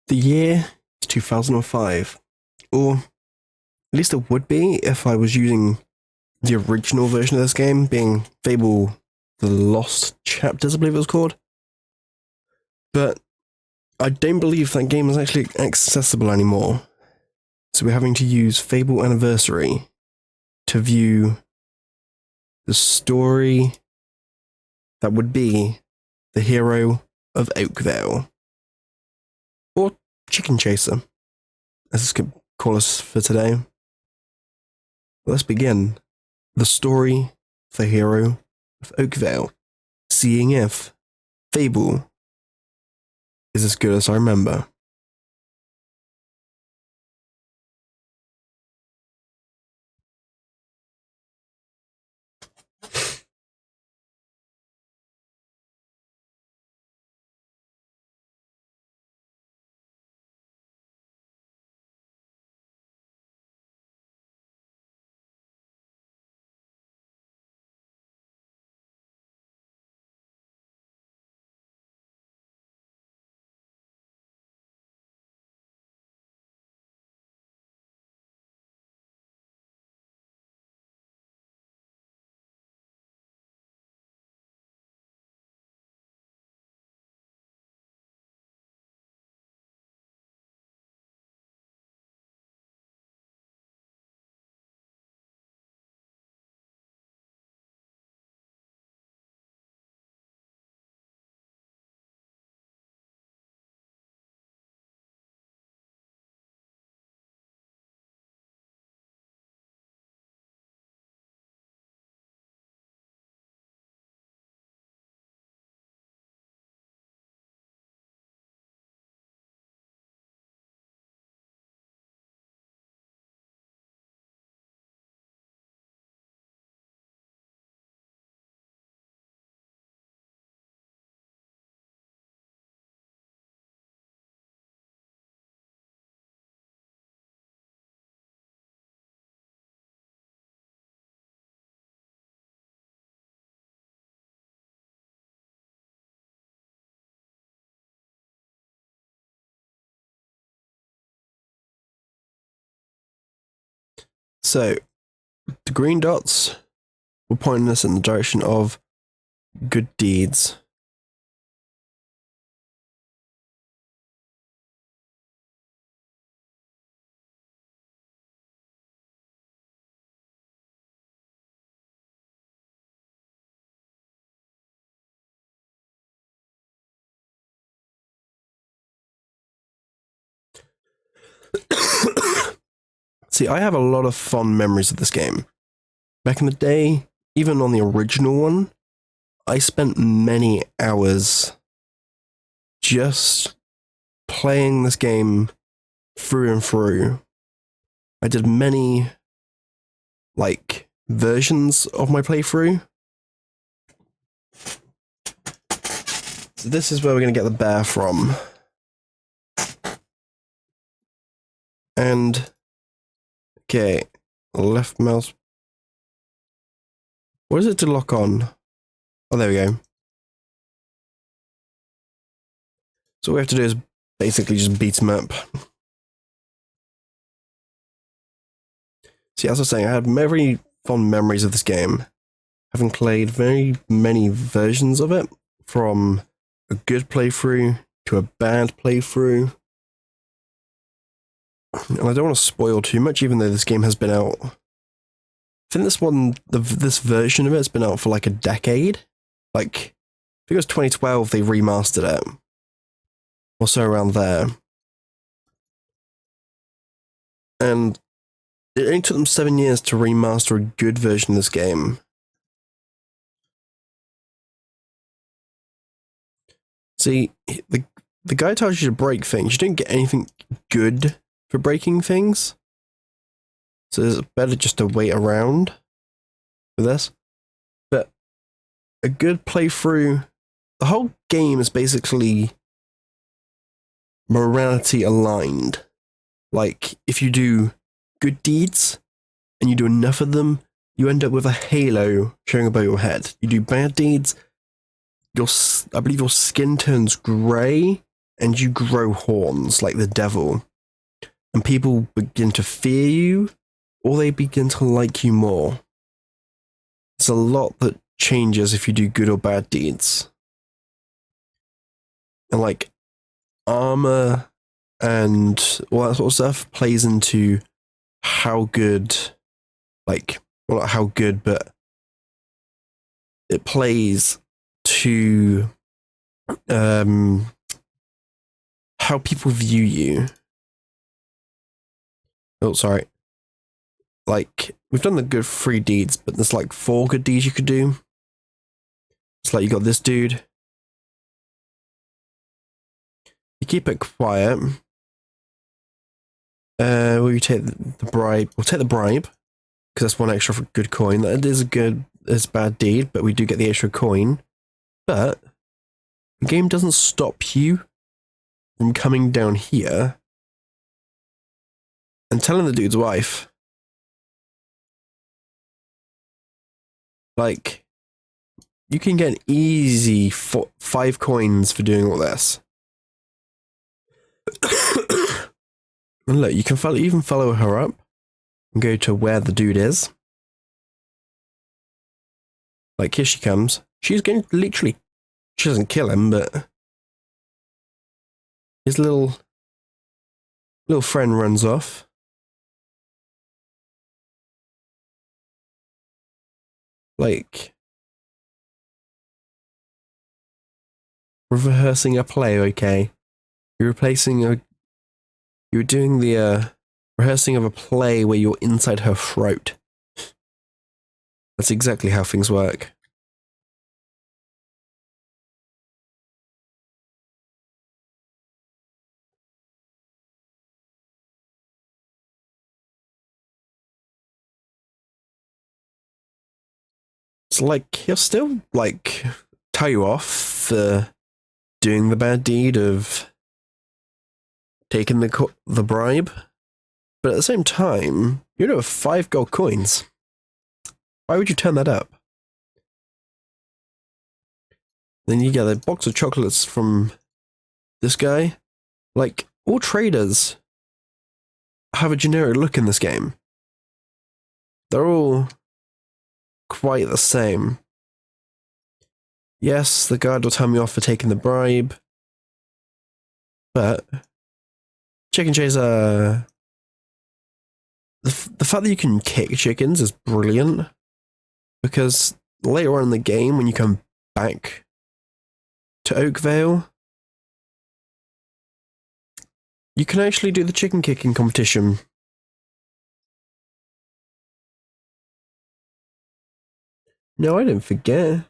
The year is 2005, or at least it would be if I was using the original version of this game, being Fable the Lost Chapters, I believe it was called. But I don't believe that game is actually accessible anymore. So we're having to use Fable Anniversary to view the story that would be the hero of Oakvale. Or Chicken Chaser, as this could call us for today. Let's begin. The story of the hero of Oakvale, seeing if Fable is as good as I remember. So, the green dots were pointing us in the direction of good deeds. See, I have a lot of fond memories of this game. Back in the day, even on the original one, I spent many hours just playing this game through and through. I did many, versions of my playthrough. So this is where we're going to get the bear from. And, okay, left mouse. What is it to lock on? Oh, there we go. So what we have to do is basically just beat him up. See, as I was saying, I had very fond memories of this game, having played very many versions of it, from a good playthrough to a bad playthrough. And I don't want to spoil too much, even though this game has been out. I think this version of it has been out for like a decade. I think it was 2012 they remastered it. Or so around there. And it only took them 7 years to remaster a good version of this game. See, the guy tells you to break things. You don't get anything good for breaking things. So it's better just to wait around for this. But a good playthrough, the whole game is basically morality aligned. Like, if you do good deeds and you do enough of them, you end up with a halo showing above your head. You do bad deeds, I believe your skin turns grey and you grow horns like the devil, and people begin to fear you, or they begin to like you more. There's a lot that changes if you do good or bad deeds. And like armor and all that sort of stuff plays into how good, like, well, not how good, but it plays to how people view you. Oh, sorry. Like, we've done the good 3 deeds, but there's like 4 good deeds you could do. It's like you got this dude. You keep it quiet. Will you take the bribe? We'll take the bribe, because that's 1 extra for good coin. That is a good, it's a bad deed, but we do get the extra coin. But the game doesn't stop you from coming down here and telling the dude's wife, like, you can get an easy 5 coins for doing all this. And look, you can even follow her up and go to where the dude is. Like, here she comes. She's going to literally, she doesn't kill him, but his little friend runs off. Like, rehearsing a play, okay? You're doing the rehearsing of a play where you're inside her throat. That's exactly how things work. It's like, he'll still, like, tell you off for doing the bad deed of taking the bribe, but at the same time, you have 5 gold coins. Why would you turn that up? Then you get a box of chocolates from this guy. Like, all traders have a generic look in this game. They're all quite the same. Yes, the guard will tell me off for taking the bribe, but chicken chaser, the fact that you can kick chickens is brilliant, because later on in the game, when you come back to Oakvale, you can actually do the chicken kicking competition. No, I didn't forget.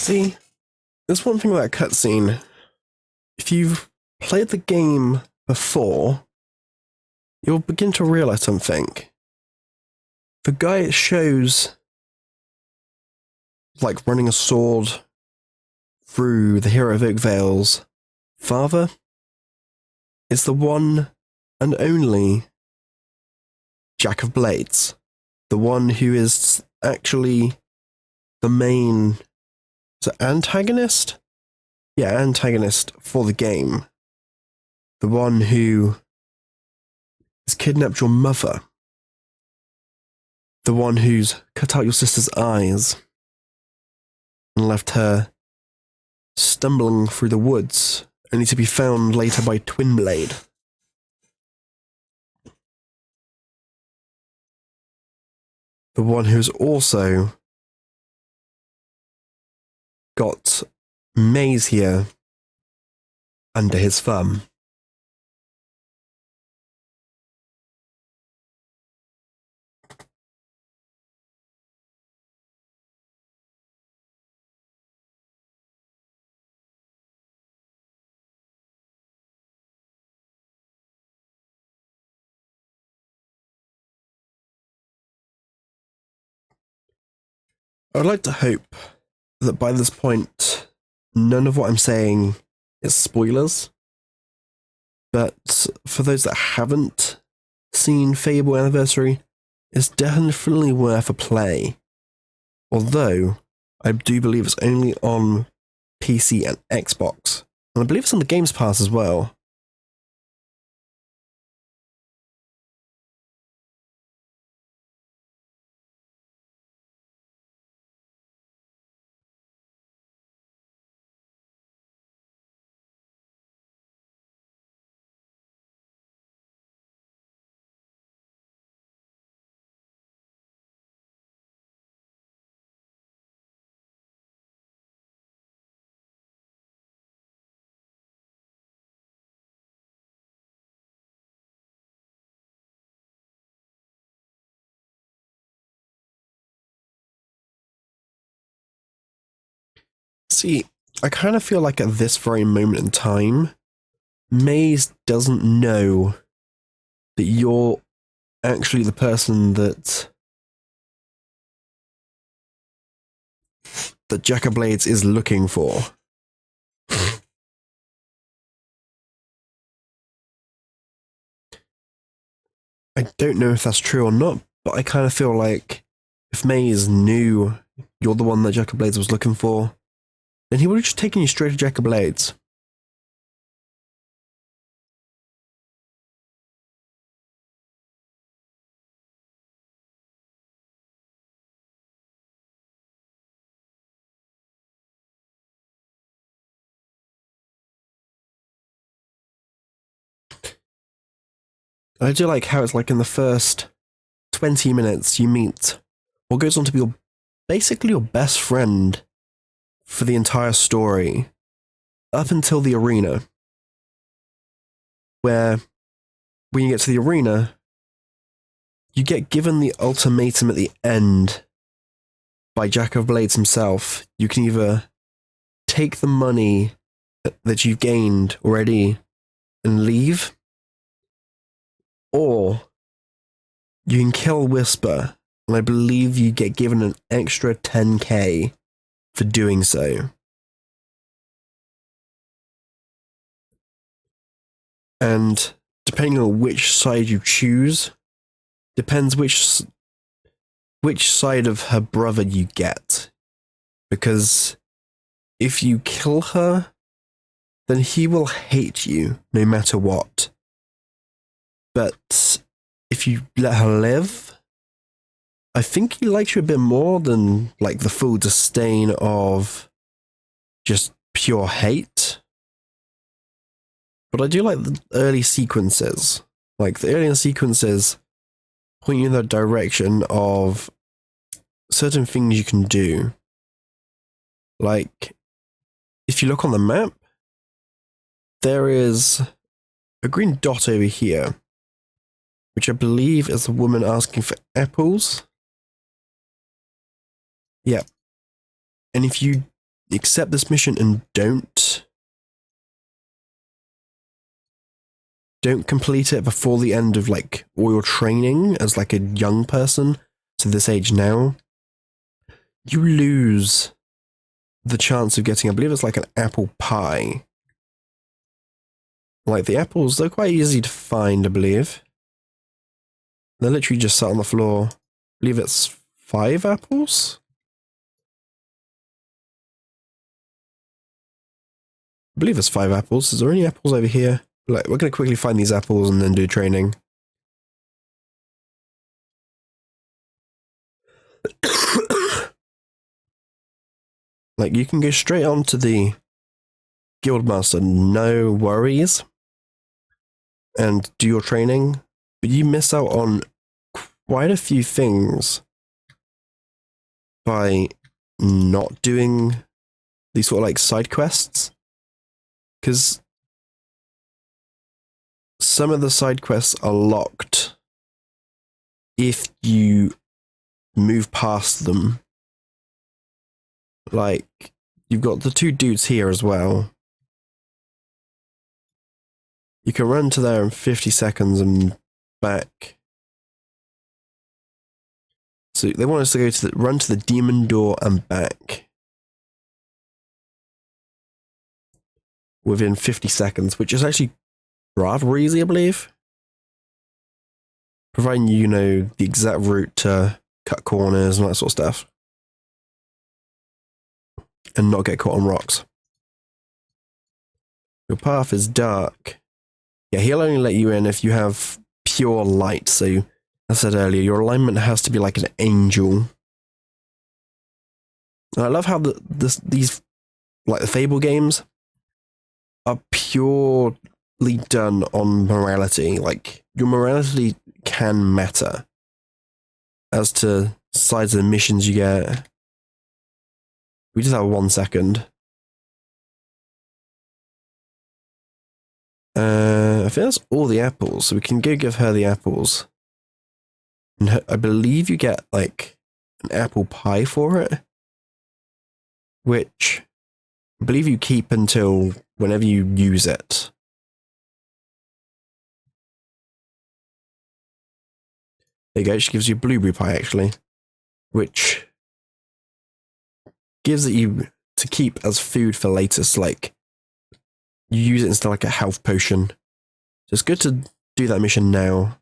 See, there's one thing about a cutscene. If you've played the game before, you'll begin to realize something. The guy it shows, like running a sword through the hero of Oakvale's father, is the one and only Jack of Blades. The one who is actually the main antagonist? Yeah, antagonist for the game. The one who has kidnapped your mother. The one who's cut out your sister's eyes and left her stumbling through the woods, only to be found later by Twinblade. The one who's also got Maze here under his thumb. I would like to hope that by this point, none of what I'm saying is spoilers. But for those that haven't seen Fable Anniversary, it's definitely worth a play. Although, I do believe it's only on PC and Xbox. And I believe it's on the Games Pass as well. See, I kind of feel like at this very moment in time, Maze doesn't know that you're actually the person that Jack of Blades is looking for. I don't know if that's true or not, but I kind of feel like if Maze knew you're the one that Jack of Blades was looking for, then he would have just taken you straight to Jack of Blades. I do like how it's like in the first 20 minutes you meet what goes on to be basically your best friend for the entire story, up until the arena, where when you get to the arena, you get given the ultimatum at the end by Jack of Blades himself. You can either take the money that you've gained already and leave, or you can kill Whisper, and I believe you get given an extra 10k for doing so. And depending on which side you choose, depends which side of her brother you get. Because if you kill her, then he will hate you no matter what. But if you let her live, I think he likes you a bit more than like the full disdain of just pure hate. But I do like the early sequences. Like the earlier sequences point you in the direction of certain things you can do. Like, if you look on the map, there is a green dot over here, which I believe is a woman asking for apples. Yeah. And if you accept this mission and don't complete it before the end of like all your training as like a young person to this age now, you lose the chance of getting, I believe it's like an apple pie. Like the apples, they're quite easy to find, I believe. They're literally just sat on the floor. I believe it's 5 apples? I believe it's 5 apples. Is there any apples over here? Like, we're going to quickly find these apples and then do training. Like, you can go straight on to the Guildmaster, no worries, and do your training, but you miss out on quite a few things by not doing these sort of like side quests, because some of the side quests are locked if you move past them. Like, you've got the 2 dudes here as well. You can run to there in 50 seconds and back. So they want us to go to run to the demon door and back within 50 seconds, which is actually rather easy, I believe. Providing you know the exact route to cut corners and that sort of stuff. And not get caught on rocks. Your path is dark. Yeah, he'll only let you in if you have pure light. So, as I said earlier, your alignment has to be like an angel. And I love how these, like the Fable games, are purely done on morality. Like, your morality can matter as to size of the missions you get. We just have 1 second. I think that's all the apples, so we can go give her the apples. And I believe you get, like, an apple pie for it, which I believe you keep until whenever you use it. There you go, she gives you blueberry pie, actually, which gives it you to keep as food for later. So, like, you use it instead of like a health potion. So it's good to do that mission now.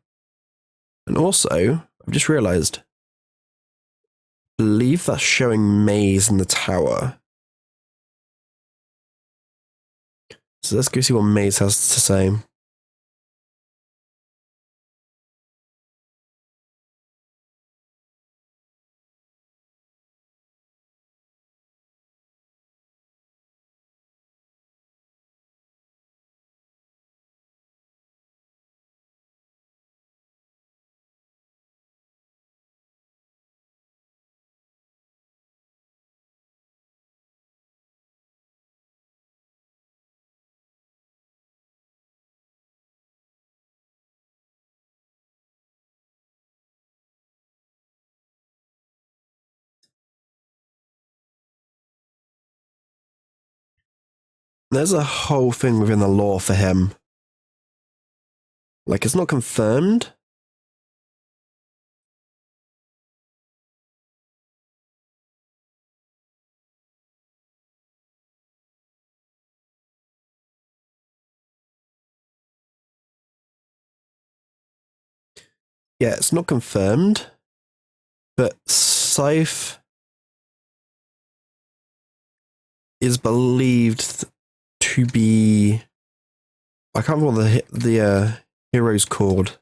And also, I've just realised, I believe that's showing Maze in the tower. So let's go see what Maze has to say. There's a whole thing within the lore for him. Like, it's not confirmed. Yeah, it's not confirmed. But Scythe is believed to be... I can't remember what the hero's called.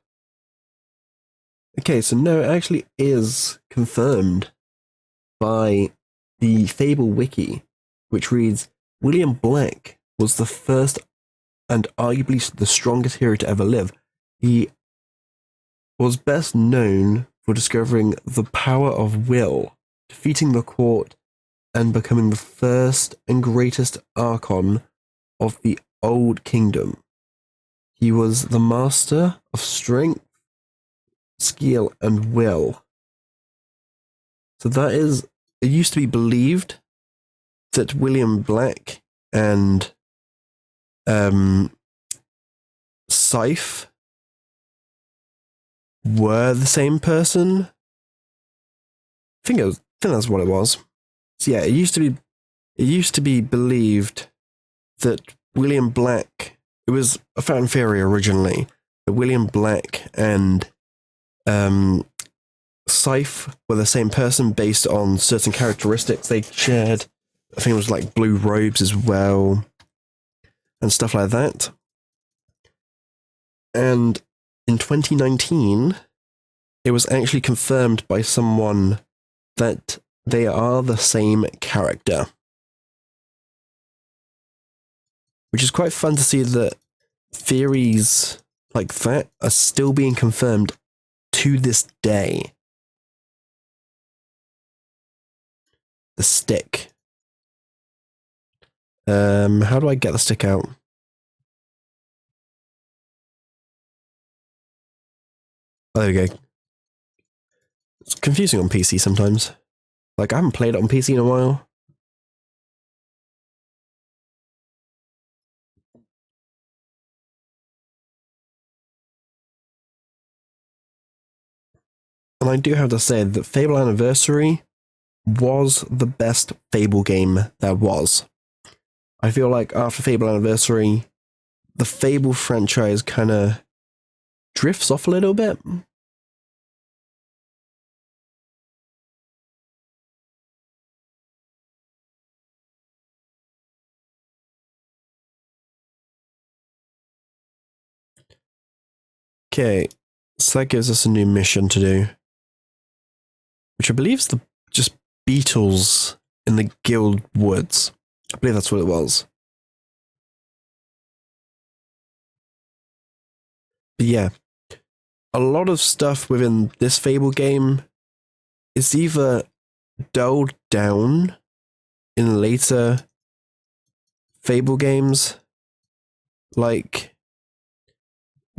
Okay, so no, it actually is confirmed by the Fable wiki, which reads, William Black was the first and arguably the strongest hero to ever live. He was best known for discovering the power of will, defeating the court, and becoming the first and greatest Archon of the Old Kingdom. He was the master of strength, skill, and will. So that is, it used to be believed that William Black and Scythe were the same person. I think that's what it was. So yeah, it used to be believed that William Black, it was a fan theory originally, that William Black and Scythe were the same person based on certain characteristics they shared. I think it was like blue robes as well, and stuff like that. And in 2019, it was actually confirmed by someone that they are the same character. Which is quite fun to see that theories like that are still being confirmed to this day. The stick. How do I get the stick out? Oh, there we go. It's confusing on PC sometimes. Like, I haven't played it on PC in a while. And I do have to say that Fable Anniversary was the best Fable game there was. I feel like after Fable Anniversary, the Fable franchise kind of drifts off a little bit. Okay, so that gives us a new mission to do, which I believe is the just beetles in the guild woods. I believe that's what it was. But yeah, a lot of stuff within this Fable game is either dulled down in later Fable games, like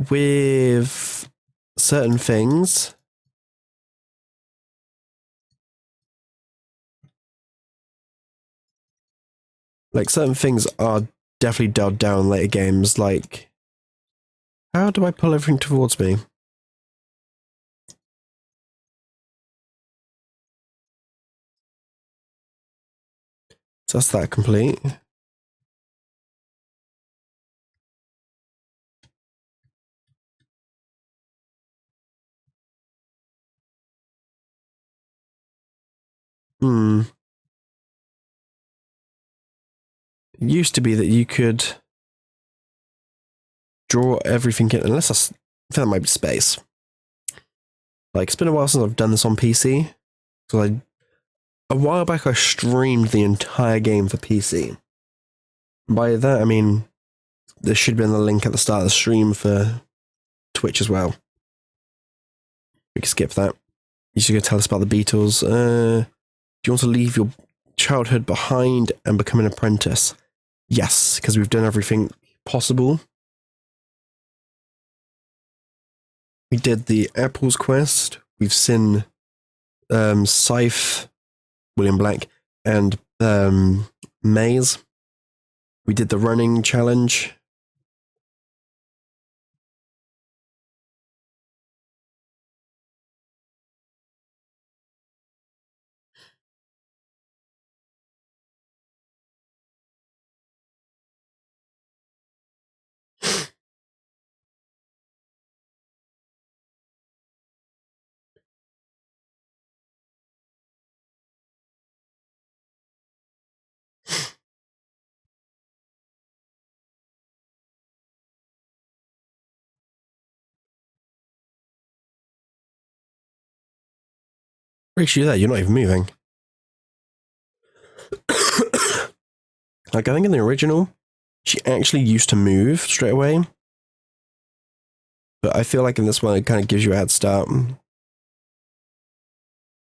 with certain things. Like certain things are definitely dulled down in later games, like how do I pull everything towards me? So that's that complete. It used to be that you could draw everything in, unless I think that might be space. Like, it's been a while since I've done this on PC. So a while back I streamed the entire game for PC. By that I mean there should have been a link at the start of the stream for Twitch as well. We can skip that. You should go tell us about the Beatles. Do you want to leave your childhood behind and become an apprentice? Yes, because we've done everything possible. We did the Apples quest. We've seen Scythe, William Black, and Maze. We did the running challenge. Actually, that you're not even moving. Like, I think in the original, she actually used to move straight away. But I feel like in this one, it kind of gives you a head start.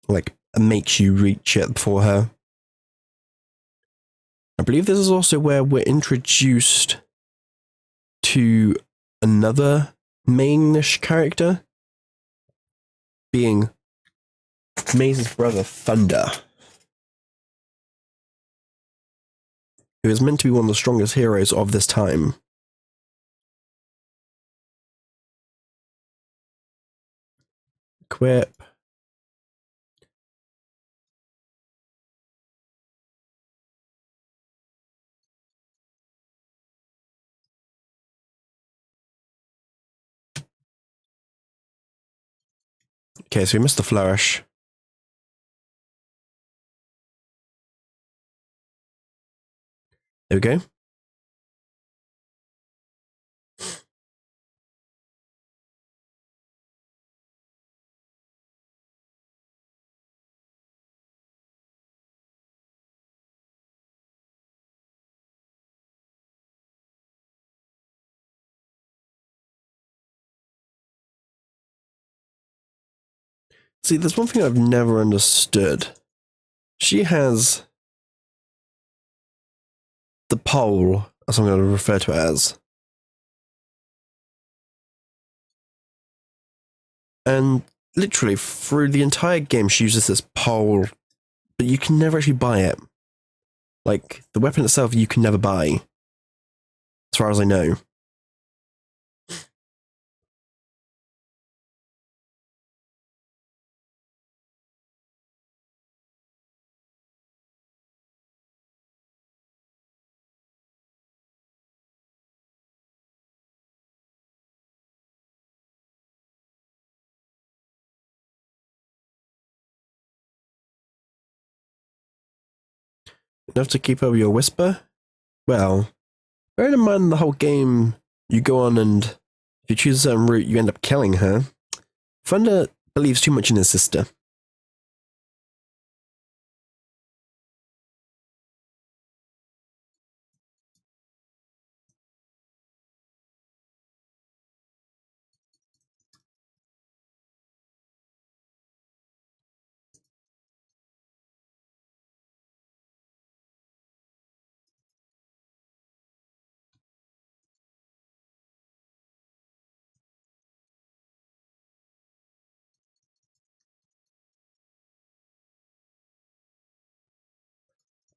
Like, it makes you reach it before her. I believe this is also where we're introduced to another mainish character, being Maze's brother, Thunder. who is meant to be one of the strongest heroes of this time. Equip. Okay, so we missed the flourish. There we go. See, there's one thing I've never understood. She has the pole, as I'm going to refer to it as. And literally, through the entire game, she uses this pole, but you can never actually buy it. Like, the weapon itself, you can never buy. As far as I know. Enough to keep up your whisper? Well, bearing in mind the whole game, you go on and if you choose a certain route, you end up killing her. Thunder believes too much in his sister.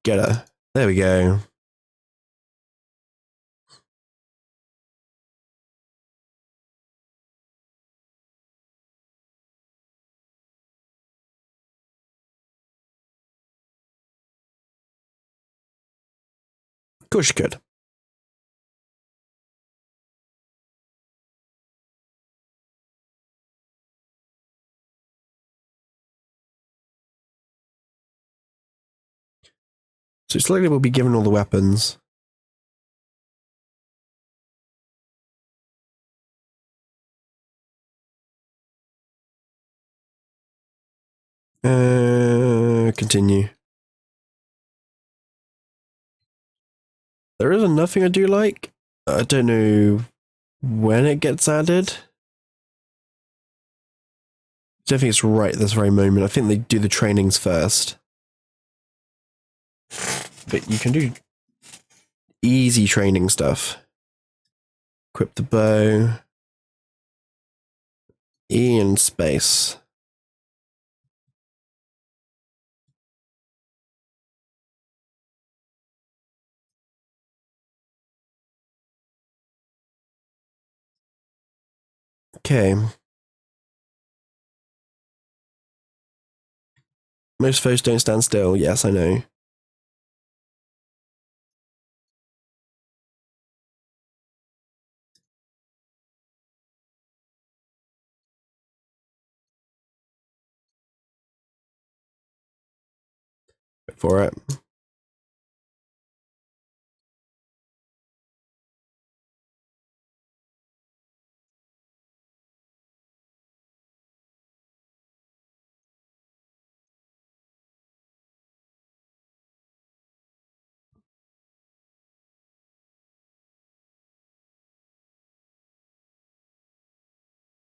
Get her. There we go. Of course you could. So slowly we'll be given all the weapons. Continue. There is another thing I do like. I don't know when it gets added. I don't think it's right at this very moment. I think they do the trainings first. But you can do easy training stuff. Equip the bow. E in space. Okay. Most foes don't stand still. Yes, I know. Wait for it.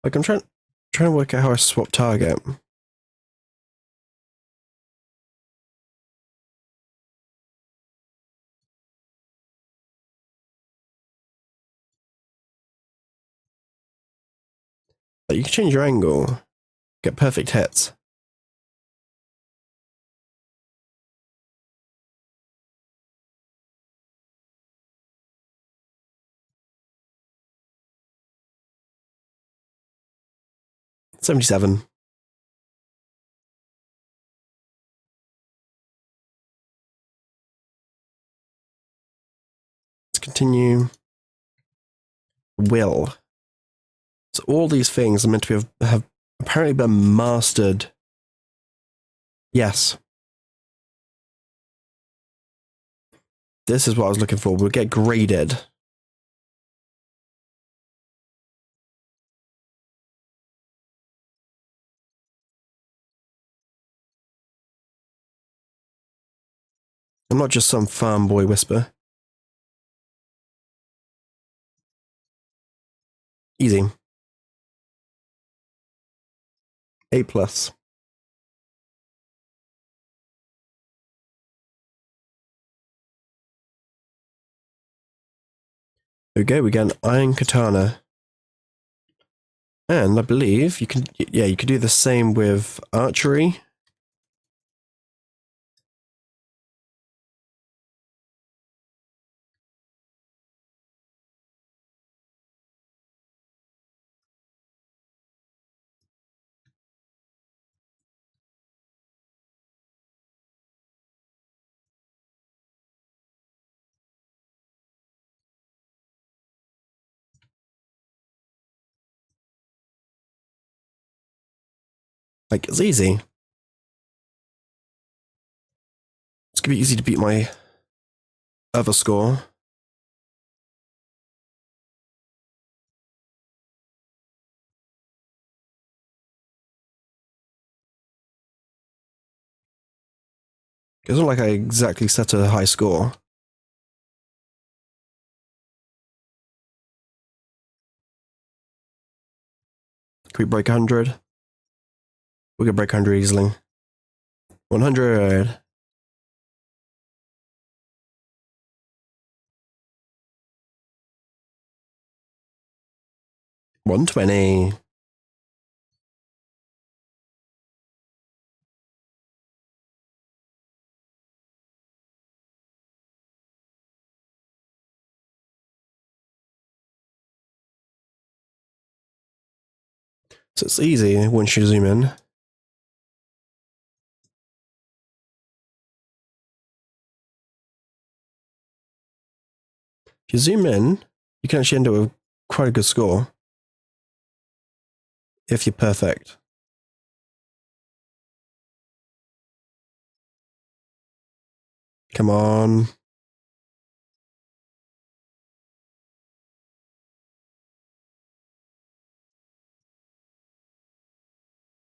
Like I'm trying to work out how I swap target. Like you can change your angle, get perfect hits. 77. Let's continue. Will. So all these things are meant to have apparently been mastered. Yes. This is what I was looking for. We'll get graded. I'm not just some farm boy whisper. Easy. A+. Okay, we get an iron katana. And I believe you can, yeah, you could do the same with archery. Like, it's easy. It's gonna be easy to beat my other score. It's not like I exactly set a high score. Can we break 100? We can break 100 easily. 100. 120. So it's easy once you zoom in. If you zoom in, you can actually end up with quite a good score. If you're perfect. Come on.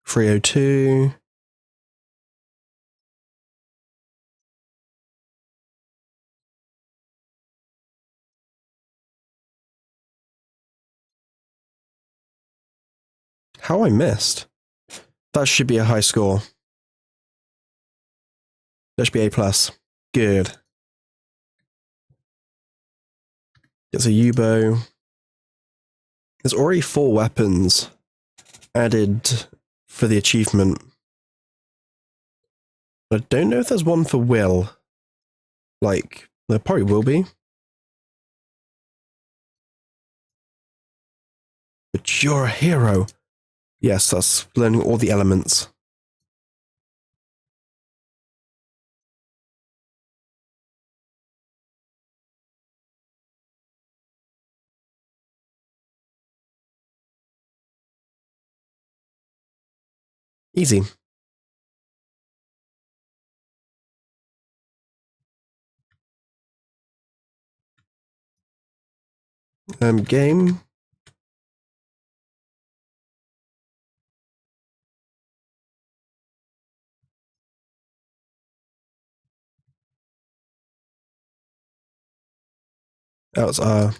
.302. How I missed? That should be a high score. That should be A+. Good. Gets a U-bow. There's already 4 weapons added for the achievement. I don't know if there's one for Will. Like, there probably will be. But you're a hero. Yes, that's learning all the elements. Easy. Game. That was that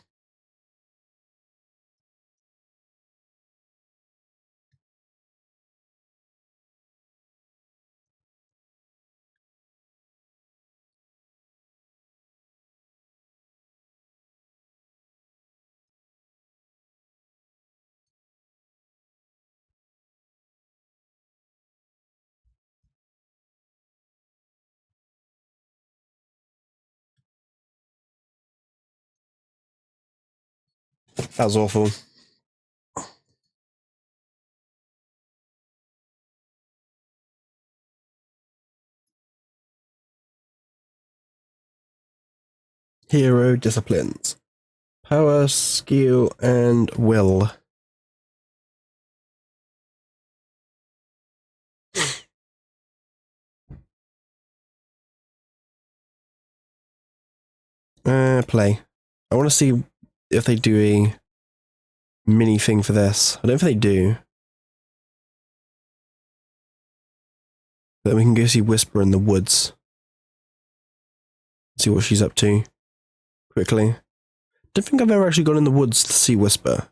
was awful. Hero disciplines. Power, skill, and will. Play. I want to see if they do a mini thing for this. I don't think they do. But we can go see Whisper in the woods. See what she's up to. Quickly. Don't think I've ever actually gone in the woods to see Whisper.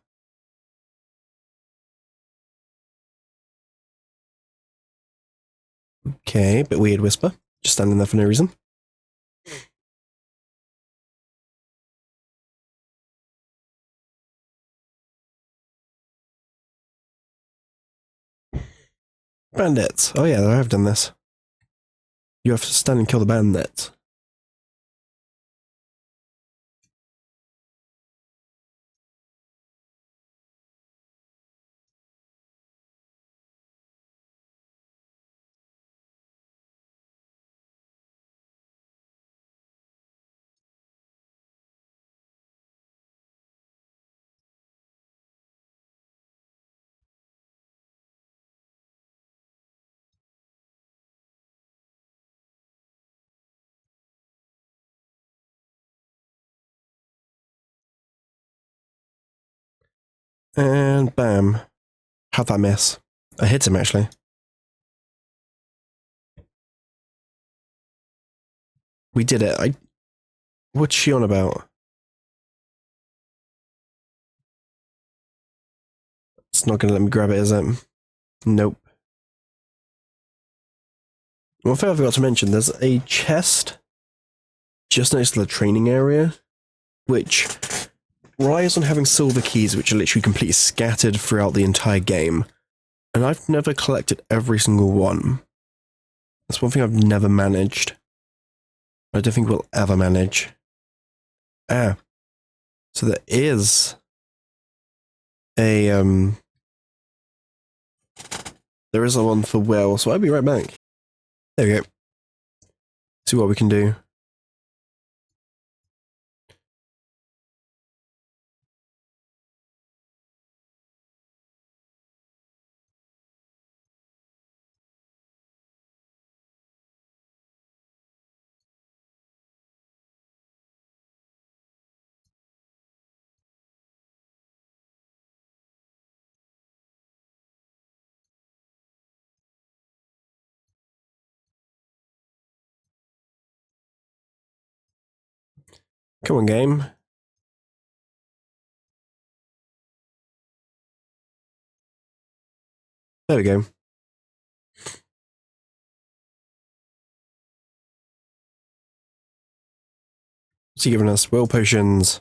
Okay, bit weird Whisper. Just standing there for no reason. Bandits. Oh yeah, I've done this. You have to stand and kill the bandits. And bam. How'd that miss? I hit him actually. We did it. What's she on about? It's not gonna let me grab it, is it? Nope. One thing I forgot to mention, there's a chest just next to the training area, which relies on having silver keys, which are literally completely scattered throughout the entire game. And I've never collected every single one. That's one thing I've never managed. I don't think we'll ever manage. Ah. So there is a, there is a one for Will, so I'll be right back. There we go. See what we can do. Come on, game. There we go. What's he giving us? Will potions.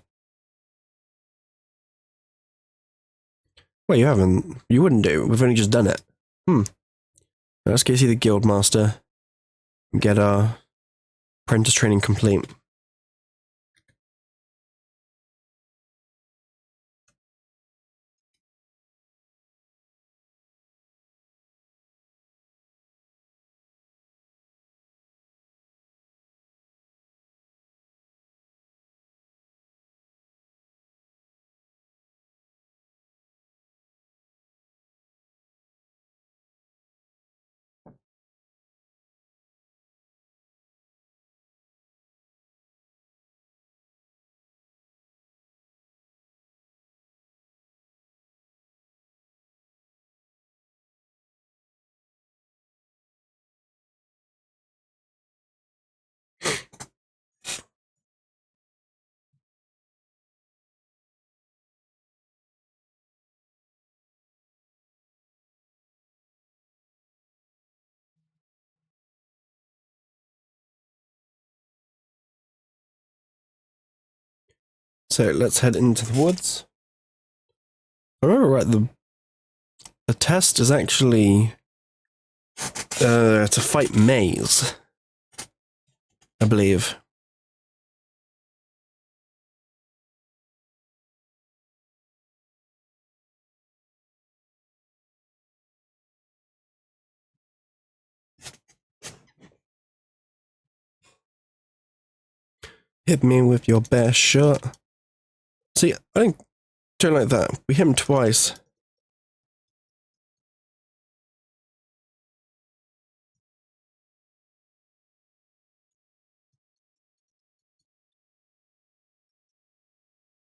Well, you haven't. You wouldn't do. We've only just done it. Let's go see the guild master and get our apprentice training complete. So let's head into the woods. If I remember right, the test is actually to fight Maze, I believe. Hit me with your best shot. See, I don't like that. We hit him twice.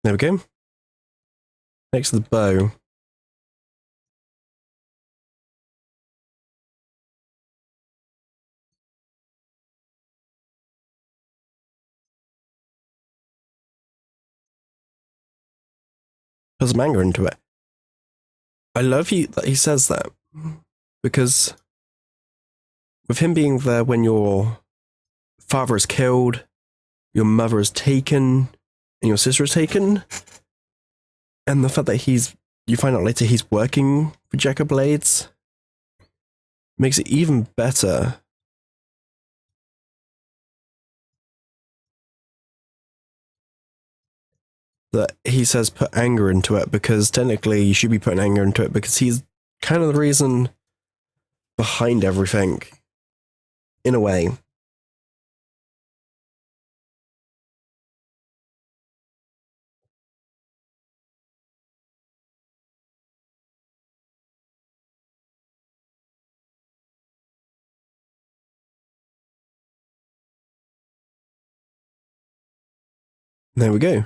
There we go. Next to the bow. Put some anger into it. I love that he says that, because with him being there when your father is killed, your mother is taken, and your sister is taken, and the fact that you find out later he's working for Jack of Blades, makes it even better. That he says put anger into it, because technically you should be putting anger into it, because he's kind of the reason behind everything, in a way. There we go.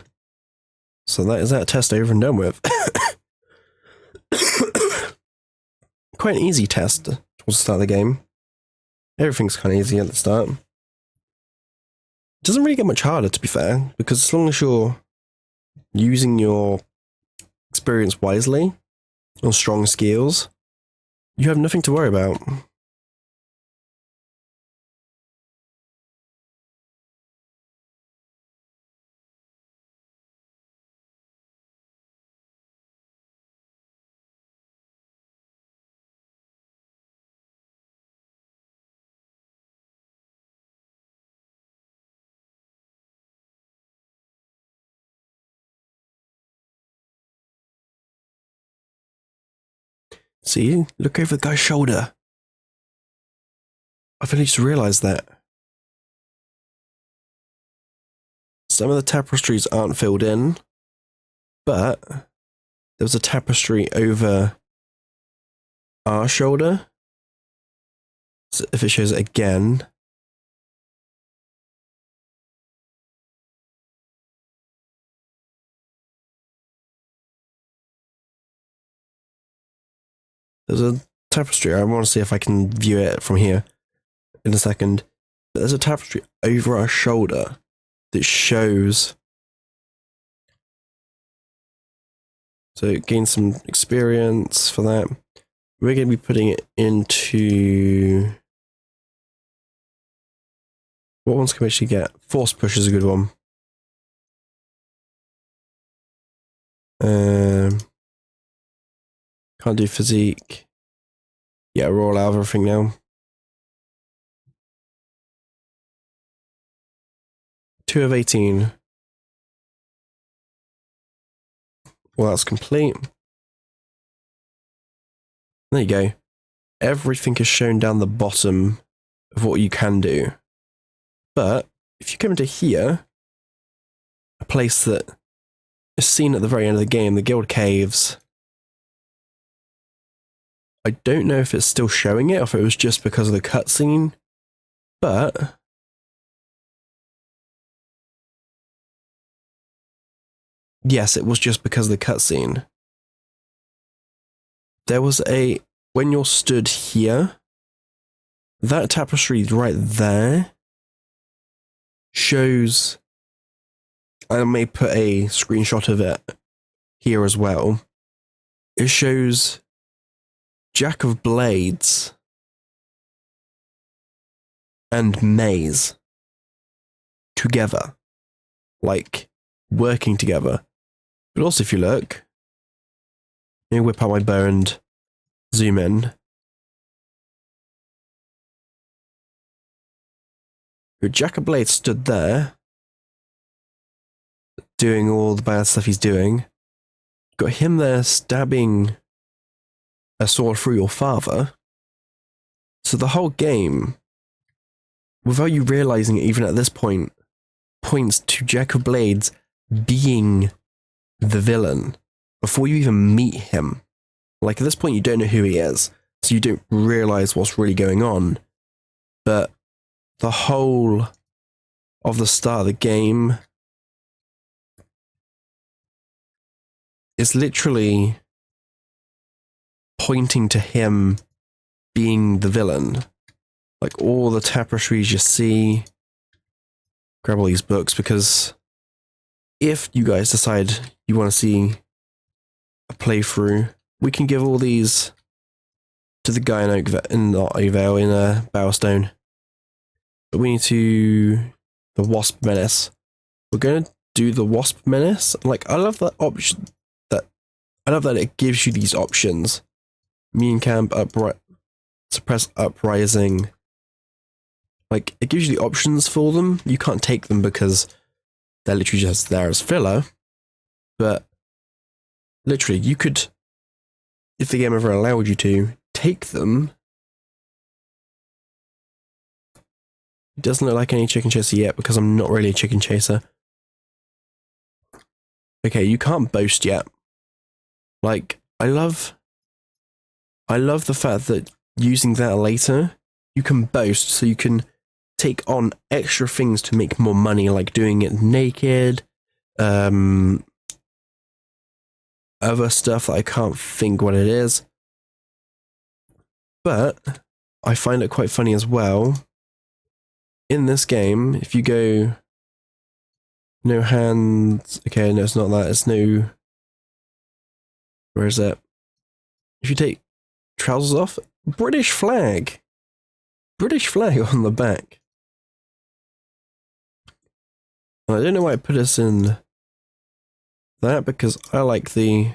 So that is that test over and done with. Quite an easy test towards the start of the game. Everything's kind of easy at the start. It doesn't really get much harder, to be fair, because as long as you're using your experience wisely, or strong skills, you have nothing to worry about. See, look over the guy's shoulder. I've only just realised that. Some of the tapestries aren't filled in, but there was a tapestry over our shoulder. So if it shows it again, there's a tapestry. I want to see if I can view it from here in a second. But there's a tapestry over our shoulder that shows. So gain some experience for that. We're going to be putting it into. What ones can we actually get? Force push is a good one. Can't do physique. Yeah, we're all out of everything now. 2 of 18. Well, that's complete. There you go. Everything is shown down the bottom of what you can do. But if you come into here, a place that is seen at the very end of the game, the Guild Caves. I don't know if it's still showing it or if it was just because of the cutscene, but yes, it was just because of the cutscene. There was when you're stood here, that tapestry right there shows, I may put a screenshot of it here as well. It shows Jack of Blades and Maze together, like working together. But also, if you look, let me whip out my bow and zoom in. Your Jack of Blades stood there, doing all the bad stuff he's doing. Got him there stabbing a sword through your father. So the whole game, without you realizing it even at this point, points to Jack of Blades being the villain before you even meet him. Like, at this point, you don't know who he is, so you don't realize what's really going on. But the whole of the start of the game is literally pointing to him being the villain. Like, all the tapestries you see. Grab all these books, because if you guys decide you want to see a playthrough, we can give all these to the guy in Oakvale in Bowerstone. But we need to... the Wasp Menace. We're going to do the Wasp Menace. Like, I love that option. I love that it gives you these options. Mean Camp, Suppress Uprising. Like, it gives you the options for them. You can't take them because they're literally just there as filler. But literally, you could, if the game ever allowed you to, take them. It doesn't look like any chicken chaser yet because I'm not really a chicken chaser. Okay, you can't boast yet. Like, I love the fact that using that later, you can boast, so you can take on extra things to make more money, like doing it naked, other stuff that I can't think what it is. But I find it quite funny as well. In this game, if you go no hands, okay, no, it's not that, it's no, where is it? If you take trousers off, British flag on the back. And I don't know why I put us in that, because I like the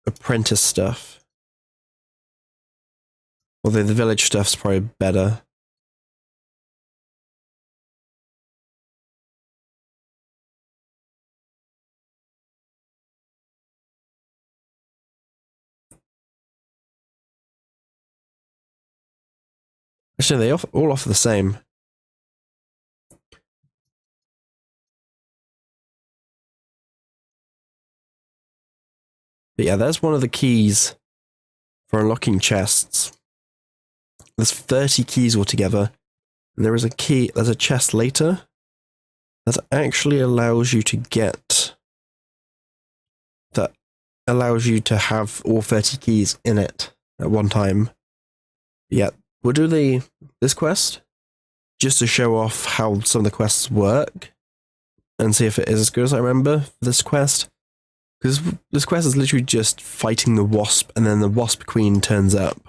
apprentice stuff. Although the village stuff's probably better. Actually, they all offer the same. But yeah, there's one of the keys for unlocking chests. There's 30 keys altogether. And there is a key, there's a chest later that actually allows you to get, that allows you to have all 30 keys in it at one time. Yeah, we'll do this quest just to show off how some of the quests work and see if it is as good as I remember this quest. Because this quest is literally just fighting the wasp, and then the wasp queen turns up.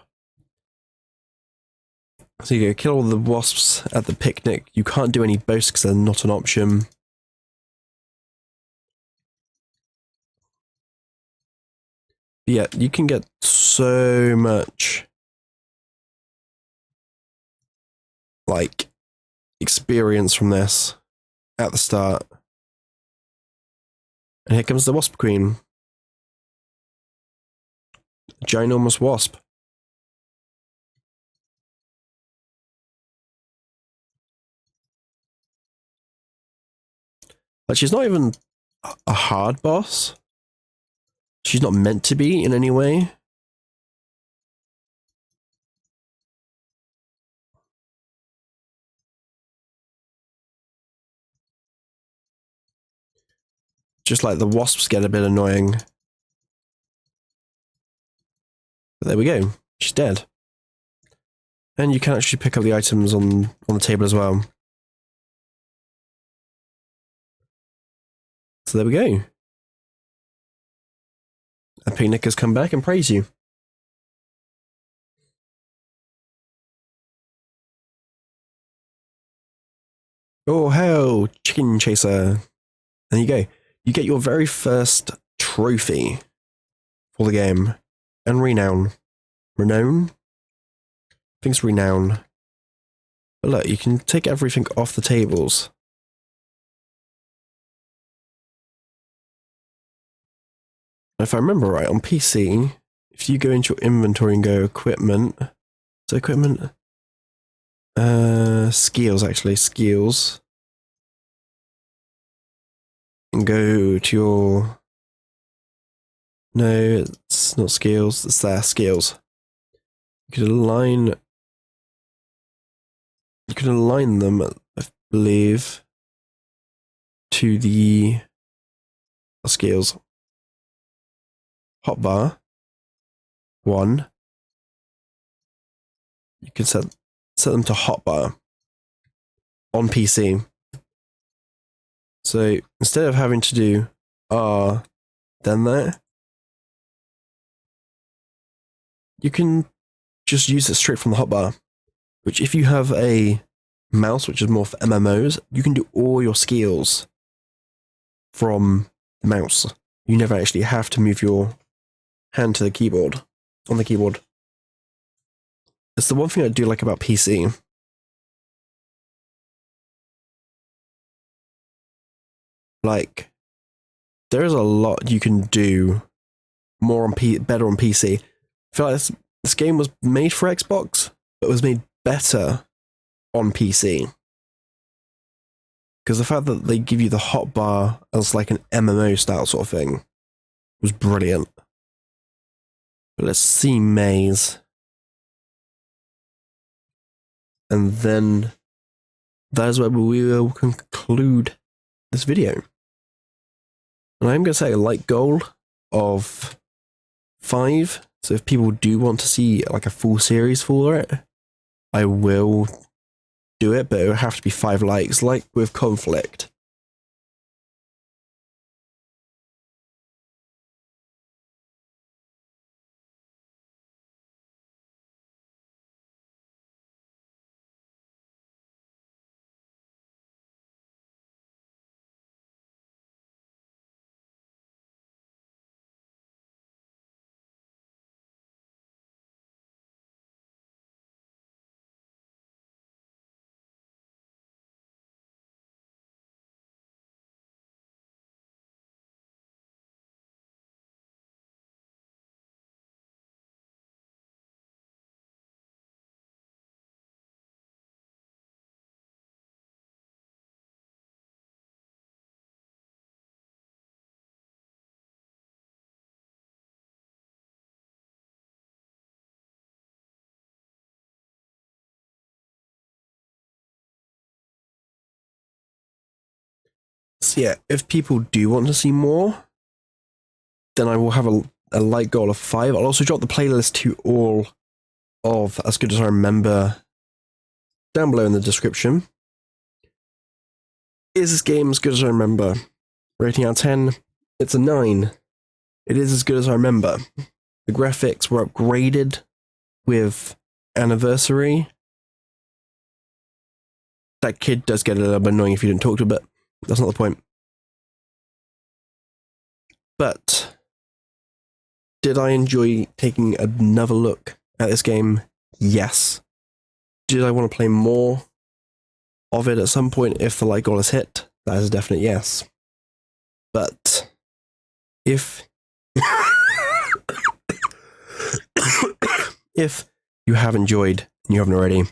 So you go kill all the wasps at the picnic. You can't do any boasts because they're not an option. But yeah, you can get so much, like, experience from this at the start. And here comes the wasp queen. Ginormous wasp. But she's not even a hard boss. She's not meant to be in any way. Just like the wasps get a bit annoying. But there we go. She's dead. And you can actually pick up the items on the table as well. So there we go. A picnic has come back and praise you. Oh, hell, chicken chaser. There you go. You get your very first trophy for the game. And renown. Renown? I think it's renown. But look, you can take everything off the tables. If I remember right, on PC, if you go into your inventory and go equipment, so equipment, skills actually, skills. and go to your... No, it's not skills, it's their skills. You could align them, I believe, to the skills. Hotbar 1. You can set them to hotbar on PC. So instead of having to do R, then that, you can just use it straight from the hotbar. Which, if you have a mouse, which is more for MMOs, you can do all your skills from the mouse. You never actually have to move your hand to the keyboard, on the keyboard. It's the one thing I do like about PC. Like, there is a lot you can do more on better on PC. I feel like this game was made for Xbox, but it was made better on PC. Because the fact that they give you the hotbar as like an MMO style sort of thing was brilliant. But let's see Maze. And then that is where we will conclude this video. And I'm going to say a like goal of 5. So if people do want to see like a full series for it, I will do it, but it will have to be 5 likes, like with Conflict. So yeah, if people do want to see more, then I will have a like goal of 5. I'll also drop the playlist to all of As Good As I Remember down below in the description. Is this game as good as I remember? Rating out of 10, it's a 9. It is as good as I remember. The graphics were upgraded with Anniversary. That kid does get a little bit annoying if you didn't talk to him, but that's not the point. But did I enjoy taking another look at this game? Yes. Did I want to play more of it at some point if the like goal is hit? That is a definite yes. But if if you have enjoyed and you haven't already,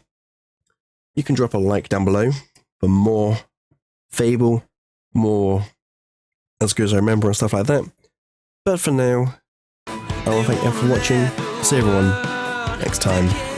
you can drop a like down below for more Fable, more As Good As I Remember and stuff like that. But for now, I want to thank you for watching. See everyone next time.